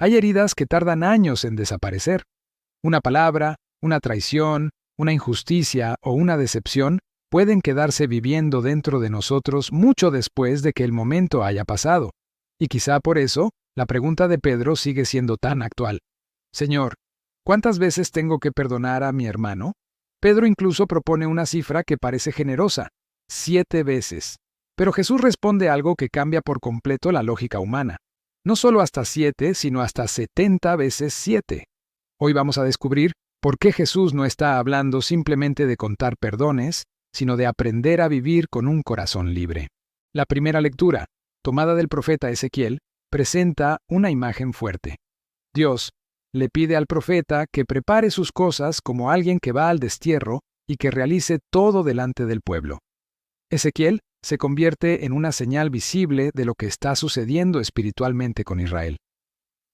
Hay heridas que tardan años en desaparecer. Una palabra, una traición, una injusticia o una decepción pueden quedarse viviendo dentro de nosotros mucho después de que el momento haya pasado. Y quizá por eso, la pregunta de Pedro sigue siendo tan actual. Señor, ¿cuántas veces tengo que perdonar a mi hermano? Pedro incluso propone una cifra que parece generosa, 7 veces. Pero Jesús responde algo que cambia por completo la lógica humana. No solo hasta 7, sino hasta 70 veces 7. Hoy vamos a descubrir por qué Jesús no está hablando simplemente de contar perdones, sino de aprender a vivir con un corazón libre. La primera lectura, tomada del profeta Ezequiel, presenta una imagen fuerte. Dios le pide al profeta que prepare sus cosas como alguien que va al destierro y que realice todo delante del pueblo. Ezequiel se convierte en una señal visible de lo que está sucediendo espiritualmente con Israel.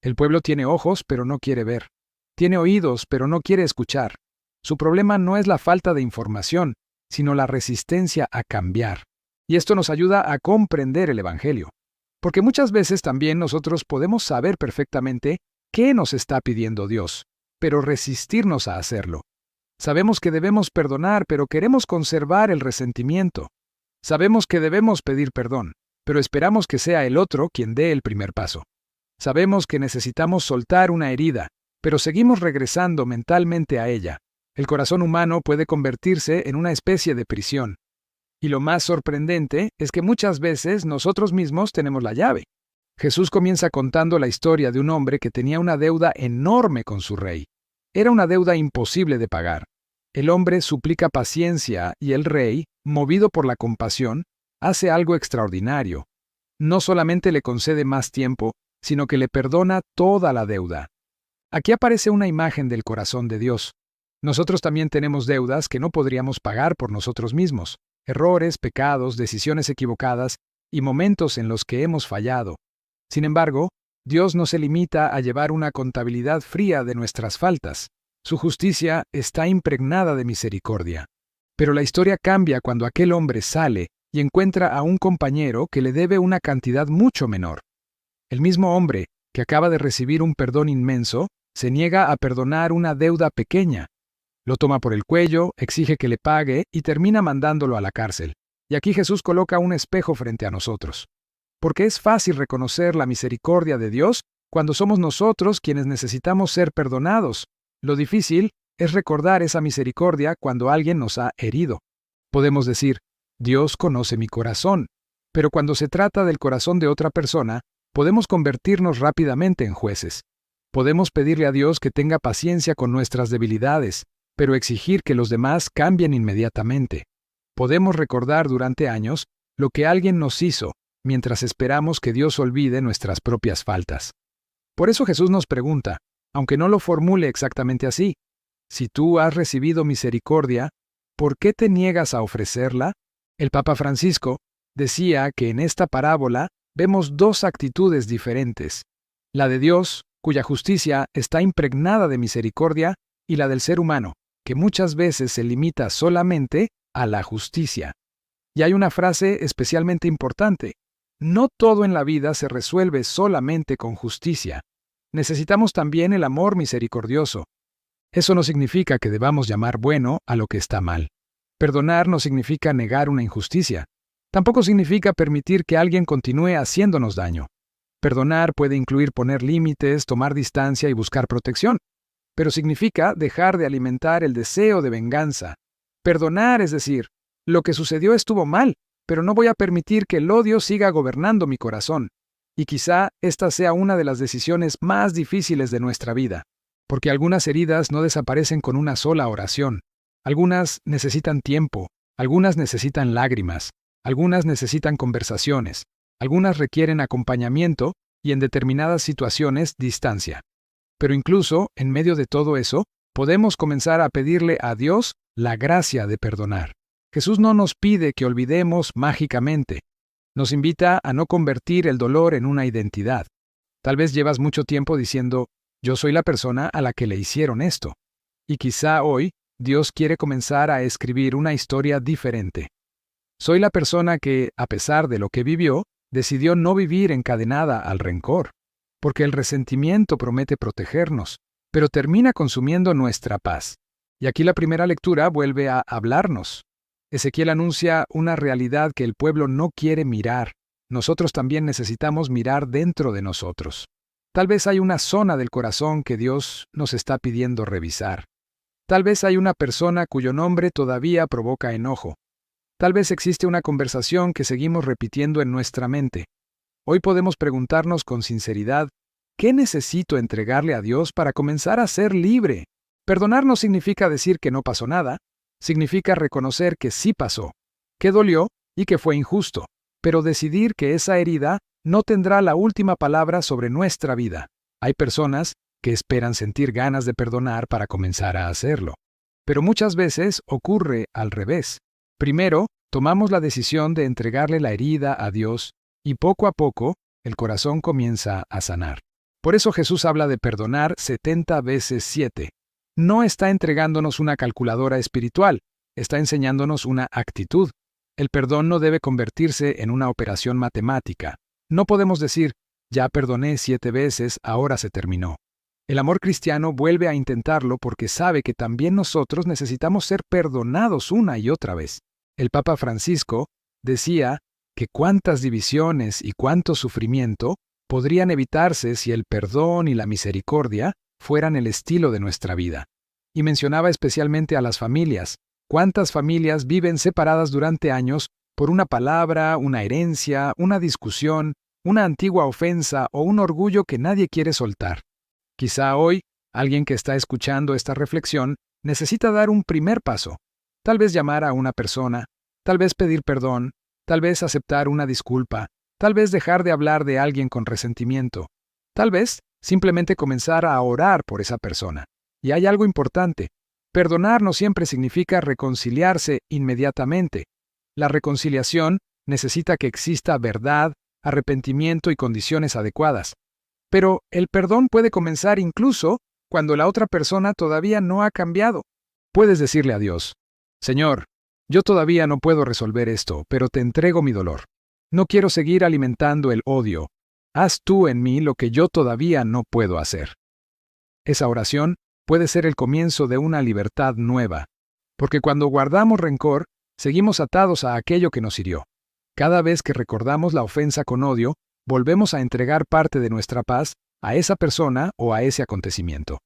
El pueblo tiene ojos, pero no quiere ver. Tiene oídos, pero no quiere escuchar. Su problema no es la falta de información, sino la resistencia a cambiar. Y esto nos ayuda a comprender el Evangelio. Porque muchas veces también nosotros podemos saber perfectamente qué nos está pidiendo Dios, pero resistirnos a hacerlo. Sabemos que debemos perdonar, pero queremos conservar el resentimiento. Sabemos que debemos pedir perdón, pero esperamos que sea el otro quien dé el primer paso. Sabemos que necesitamos soltar una herida, pero seguimos regresando mentalmente a ella. El corazón humano puede convertirse en una especie de prisión. Y lo más sorprendente es que muchas veces nosotros mismos tenemos la llave. Jesús comienza contando la historia de un hombre que tenía una deuda enorme con su rey. Era una deuda imposible de pagar. El hombre suplica paciencia y el rey, movido por la compasión, hace algo extraordinario. No solamente le concede más tiempo, sino que le perdona toda la deuda. Aquí aparece una imagen del corazón de Dios. Nosotros también tenemos deudas que no podríamos pagar por nosotros mismos, errores, pecados, decisiones equivocadas y momentos en los que hemos fallado. Sin embargo, Dios no se limita a llevar una contabilidad fría de nuestras faltas. Su justicia está impregnada de misericordia. Pero la historia cambia cuando aquel hombre sale y encuentra a un compañero que le debe una cantidad mucho menor. El mismo hombre, que acaba de recibir un perdón inmenso, se niega a perdonar una deuda pequeña. Lo toma por el cuello, exige que le pague y termina mandándolo a la cárcel. Y aquí Jesús coloca un espejo frente a nosotros. Porque es fácil reconocer la misericordia de Dios cuando somos nosotros quienes necesitamos ser perdonados. Lo difícil es recordar esa misericordia cuando alguien nos ha herido. Podemos decir, Dios conoce mi corazón, pero cuando se trata del corazón de otra persona, podemos convertirnos rápidamente en jueces. Podemos pedirle a Dios que tenga paciencia con nuestras debilidades, pero exigir que los demás cambien inmediatamente. Podemos recordar durante años lo que alguien nos hizo, mientras esperamos que Dios olvide nuestras propias faltas. Por eso Jesús nos pregunta, aunque no lo formule exactamente así, si tú has recibido misericordia, ¿por qué te niegas a ofrecerla? El Papa Francisco decía que en esta parábola vemos dos actitudes diferentes, la de Dios, cuya justicia está impregnada de misericordia, y la del ser humano, que muchas veces se limita solamente a la justicia. Y hay una frase especialmente importante: no todo en la vida se resuelve solamente con justicia. Necesitamos también el amor misericordioso. Eso no significa que debamos llamar bueno a lo que está mal. Perdonar no significa negar una injusticia. Tampoco significa permitir que alguien continúe haciéndonos daño. Perdonar puede incluir poner límites, tomar distancia y buscar protección. Pero significa dejar de alimentar el deseo de venganza. Perdonar es decir, lo que sucedió estuvo mal, pero no voy a permitir que el odio siga gobernando mi corazón. Y quizá esta sea una de las decisiones más difíciles de nuestra vida, porque algunas heridas no desaparecen con una sola oración. Algunas necesitan tiempo, algunas necesitan lágrimas, algunas necesitan conversaciones, algunas requieren acompañamiento y en determinadas situaciones distancia. Pero incluso, en medio de todo eso, podemos comenzar a pedirle a Dios la gracia de perdonar. Jesús no nos pide que olvidemos mágicamente. Nos invita a no convertir el dolor en una identidad. Tal vez llevas mucho tiempo diciendo, yo soy la persona a la que le hicieron esto. Y quizá hoy Dios quiere comenzar a escribir una historia diferente. Soy la persona que, a pesar de lo que vivió, decidió no vivir encadenada al rencor. porque el resentimiento promete protegernos, pero termina consumiendo nuestra paz. Y aquí la primera lectura vuelve a hablarnos. Ezequiel anuncia una realidad que el pueblo no quiere mirar. Nosotros también necesitamos mirar dentro de nosotros. Tal vez hay una zona del corazón que Dios nos está pidiendo revisar. Tal vez hay una persona cuyo nombre todavía provoca enojo. Tal vez existe una conversación que seguimos repitiendo en nuestra mente. Hoy podemos preguntarnos con sinceridad, ¿qué necesito entregarle a Dios para comenzar a ser libre? Perdonar no significa decir que no pasó nada, significa reconocer que sí pasó, que dolió y que fue injusto, pero decidir que esa herida no tendrá la última palabra sobre nuestra vida. Hay personas que esperan sentir ganas de perdonar para comenzar a hacerlo. Pero muchas veces ocurre al revés. Primero, tomamos la decisión de entregarle la herida a Dios y poco a poco el corazón comienza a sanar. Por eso Jesús habla de perdonar 70 veces 7. No está entregándonos una calculadora espiritual, está enseñándonos una actitud. El perdón no debe convertirse en una operación matemática. No podemos decir, ya perdoné 7 veces, ahora se terminó. El amor cristiano vuelve a intentarlo porque sabe que también nosotros necesitamos ser perdonados una y otra vez. El Papa Francisco decía que cuántas divisiones y cuánto sufrimiento podrían evitarse si el perdón y la misericordia fueran el estilo de nuestra vida. Y mencionaba especialmente a las familias. ¿Cuántas familias viven separadas durante años por una palabra, una herencia, una discusión, una antigua ofensa o un orgullo que nadie quiere soltar? Quizá hoy, alguien que está escuchando esta reflexión necesita dar un primer paso. Tal vez llamar a una persona, tal vez pedir perdón, tal vez aceptar una disculpa, tal vez dejar de hablar de alguien con resentimiento, tal vez simplemente comenzar a orar por esa persona. Y hay algo importante. Perdonar no siempre significa reconciliarse inmediatamente. La reconciliación necesita que exista verdad, arrepentimiento y condiciones adecuadas. Pero el perdón puede comenzar incluso cuando la otra persona todavía no ha cambiado. Puedes decirle a Dios, Señor, yo todavía no puedo resolver esto, pero te entrego mi dolor. No quiero seguir alimentando el odio. Haz tú en mí lo que yo todavía no puedo hacer. Esa oración puede ser el comienzo de una libertad nueva, porque cuando guardamos rencor, seguimos atados a aquello que nos hirió. Cada vez que recordamos la ofensa con odio, volvemos a entregar parte de nuestra paz a esa persona o a ese acontecimiento.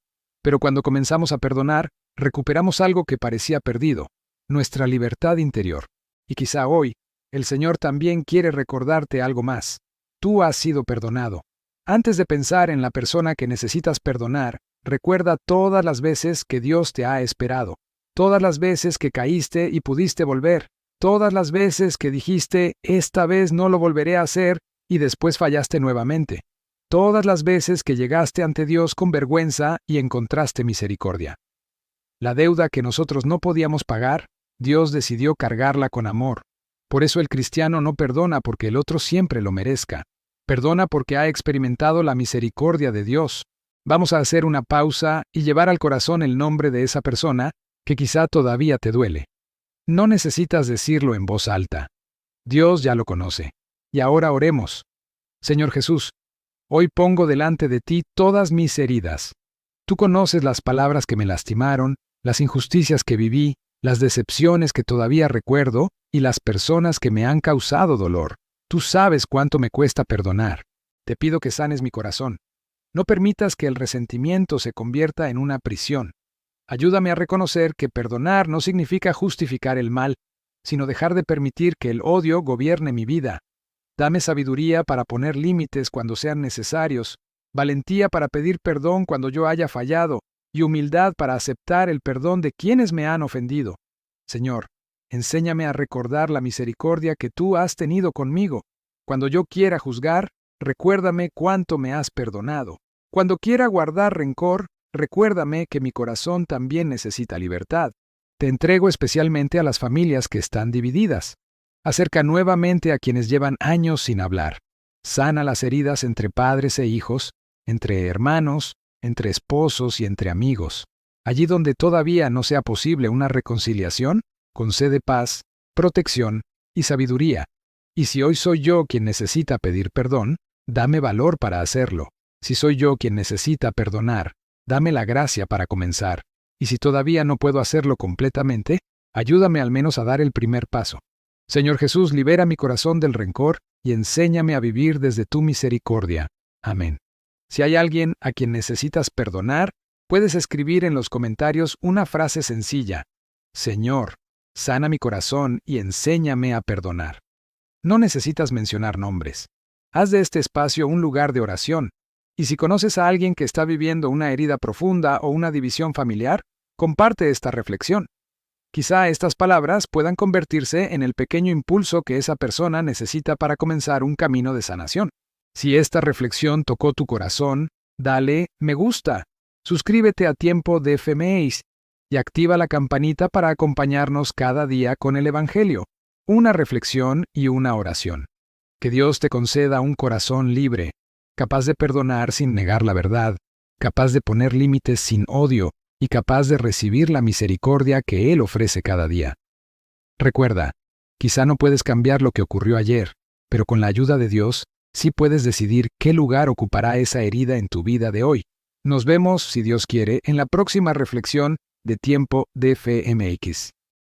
Pero cuando comenzamos a perdonar, recuperamos algo que parecía perdido, nuestra libertad interior. Y quizá hoy, el Señor también quiere recordarte algo más. Tú has sido perdonado. Antes de pensar en la persona que necesitas perdonar, recuerda todas las veces que Dios te ha esperado, todas las veces que caíste y pudiste volver, todas las veces que dijiste, esta vez no lo volveré a hacer, y después fallaste nuevamente, todas las veces que llegaste ante Dios con vergüenza y encontraste misericordia. La deuda que nosotros no podíamos pagar, Dios decidió cargarla con amor. Por eso el cristiano no perdona porque el otro siempre lo merezca. Perdona porque ha experimentado la misericordia de Dios. Vamos a hacer una pausa y llevar al corazón el nombre de esa persona que quizá todavía te duele. No necesitas decirlo en voz alta. Dios ya lo conoce. Y ahora oremos. Señor Jesús, hoy pongo delante de ti todas mis heridas. Tú conoces las palabras que me lastimaron, las injusticias que viví, las decepciones que todavía recuerdo y las personas que me han causado dolor. Tú sabes cuánto me cuesta perdonar. Te pido que sanes mi corazón. No permitas que el resentimiento se convierta en una prisión. Ayúdame a reconocer que perdonar no significa justificar el mal, sino dejar de permitir que el odio gobierne mi vida. Dame sabiduría para poner límites cuando sean necesarios, valentía para pedir perdón cuando yo haya fallado, y humildad para aceptar el perdón de quienes me han ofendido. Señor, enséñame a recordar la misericordia que tú has tenido conmigo. Cuando yo quiera juzgar, recuérdame cuánto me has perdonado. Cuando quiera guardar rencor, recuérdame que mi corazón también necesita libertad. Te entrego especialmente a las familias que están divididas. Acerca nuevamente a quienes llevan años sin hablar. Sana las heridas entre padres e hijos, entre hermanos, entre esposos y entre amigos. Allí donde todavía no sea posible una reconciliación, concede paz, protección y sabiduría. Y si hoy soy yo quien necesita pedir perdón, dame valor para hacerlo. Si soy yo quien necesita perdonar, dame la gracia para comenzar, y si todavía no puedo hacerlo completamente, ayúdame al menos a dar el primer paso. Señor Jesús, libera mi corazón del rencor y enséñame a vivir desde tu misericordia. Amén. Si hay alguien a quien necesitas perdonar, puedes escribir en los comentarios una frase sencilla: Señor, sana mi corazón y enséñame a perdonar. No necesitas mencionar nombres. Haz de este espacio un lugar de oración. Y si conoces a alguien que está viviendo una herida profunda o una división familiar, comparte esta reflexión. Quizá estas palabras puedan convertirse en el pequeño impulso que esa persona necesita para comenzar un camino de sanación. Si esta reflexión tocó tu corazón, dale me gusta, suscríbete a Tiempo de FMAs y activa la campanita para acompañarnos cada día con el Evangelio, una reflexión y una oración. Que Dios te conceda un corazón libre, capaz de perdonar sin negar la verdad, capaz de poner límites sin odio y capaz de recibir la misericordia que Él ofrece cada día. Recuerda, quizá no puedes cambiar lo que ocurrió ayer, pero con la ayuda de Dios, sí puedes decidir qué lugar ocupará esa herida en tu vida de hoy. Nos vemos, si Dios quiere, en la próxima reflexión de Tiempo de FMX.